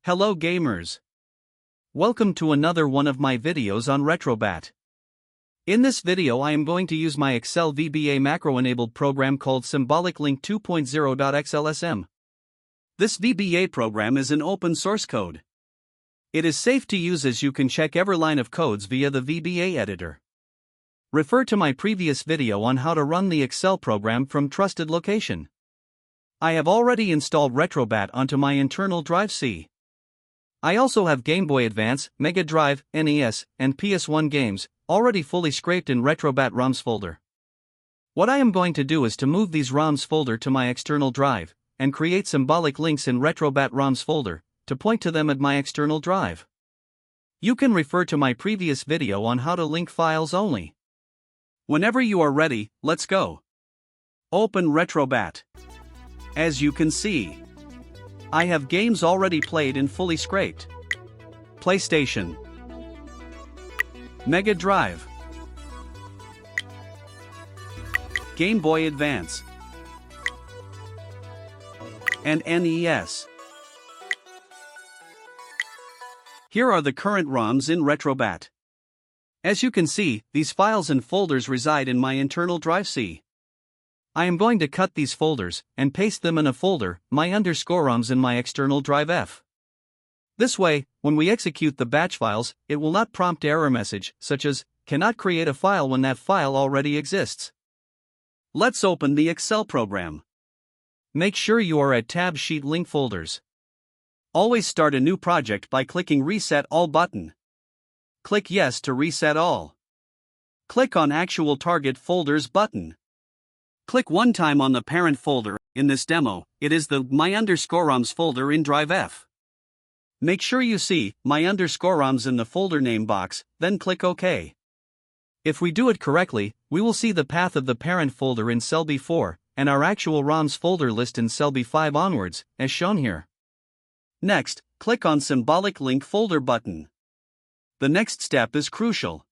Hello gamers! Welcome to another one of my videos on RetroBat. In this video I am going to use my Excel VBA Macro-enabled program called Symbolic Link 2.0.xlsm. This VBA program is an open source code. It is safe to use as you can check every line of codes via the VBA editor. Refer to my previous video on how to run the Excel program from trusted location. I have already installed RetroBat onto my internal drive C. I also have Game Boy Advance, Mega Drive, NES, and PS1 games already fully scraped in RetroBat ROMs folder. What I am going to do is to move these ROMs folder to my external drive and create symbolic links in RetroBat ROMs folder to point to them at my external drive. You can refer to my previous video on how to link files only. Whenever you are ready, let's go. Open RetroBat. As you can see, I have games already played and fully scraped. PlayStation, Mega Drive, Game Boy Advance, and NES. Here are the current ROMs in RetroBat. As you can see, these files and folders reside in my internal drive C. I am going to cut these folders and paste them in a folder, my _ROMs in my external drive F. This way, when we execute the batch files, it will not prompt error message such as, cannot create a file when that file already exists. Let's open the Excel program. Make sure you are at Tab Sheet Link Folders. Always start a new project by clicking Reset All button. Click Yes to reset all. Click on Actual Target Folders button. Click one time on the parent folder. In this demo, it is the My _ROMs folder in Drive F. Make sure you see My _ROMs in the folder name box, then click OK. If we do it correctly, we will see the path of the parent folder in cell B4, and our actual ROMs folder list in cell B5 onwards, as shown here. Next, click on Symbolic Link Folder button. The next step is crucial.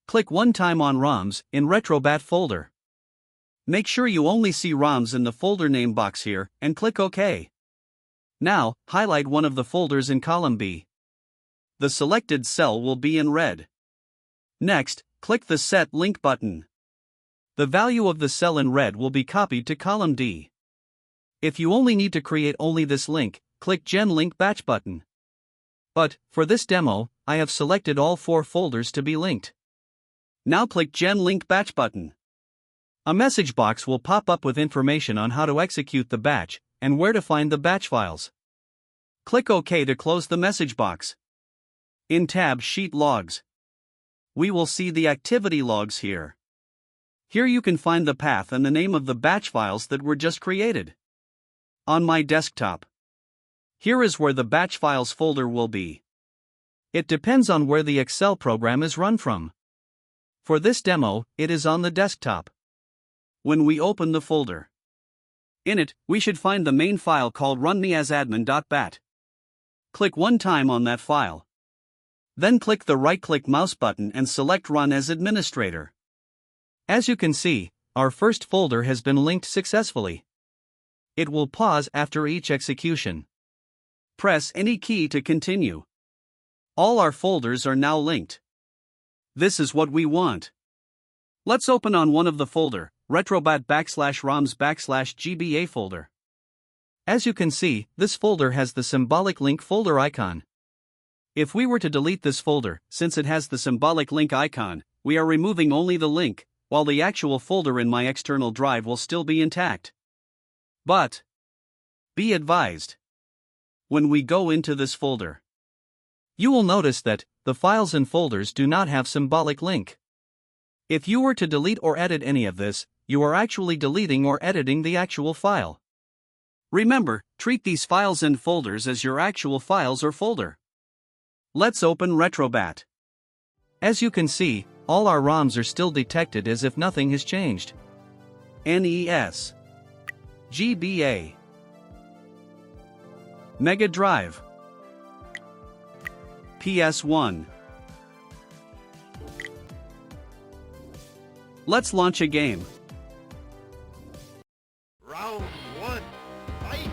Click one time on ROMs in RetroBat folder. Make sure you only see ROMs in the folder name box here, and click OK. Now, highlight one of the folders in column B. The selected cell will be in red. Next, click the Set Link button. The value of the cell in red will be copied to column D. If you only need to create only this link, click Gen Link Batch button. But, for this demo, I have selected all 4 folders to be linked. Now click Gen Link Batch button. A message box will pop up with information on how to execute the batch, and where to find the batch files. Click OK to close the message box. In Tab Sheet Logs, we will see the activity logs here. Here you can find the path and the name of the batch files that were just created. On my desktop, here is where the batch files folder will be. It depends on where the Excel program is run from. For this demo, it is on the desktop. When we open the folder, in it, we should find the main file called runmeasadmin.bat. Click one time on that file. Then click the right-click mouse button and select Run as Administrator. As you can see, our first folder has been linked successfully. It will pause after each execution. Press any key to continue. All our folders are now linked. This is what we want. Let's open on one of the folder, RetroBat /ROMs/GBA folder. As you can see, this folder has the symbolic link folder icon. If we were to delete this folder, since it has the symbolic link icon, we are removing only the link, while the actual folder in my external drive will still be intact. But be advised, when we go into this folder, you will notice that the files and folders do not have symbolic link. If you were to delete or edit any of this, you are actually deleting or editing the actual file. Remember, treat these files and folders as your actual files or folder. Let's open RetroBat. As you can see, all our ROMs are still detected as if nothing has changed. NES, GBA, Mega Drive, PS1. Let's launch a game. Round 1, fight!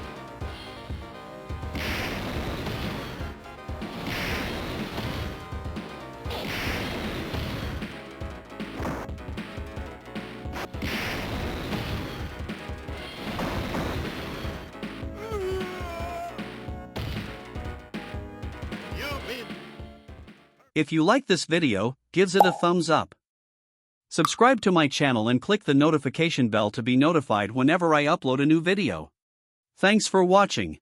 If you like this video, give it a thumbs up. Subscribe to my channel and click the notification bell to be notified whenever I upload a new video. Thanks for watching.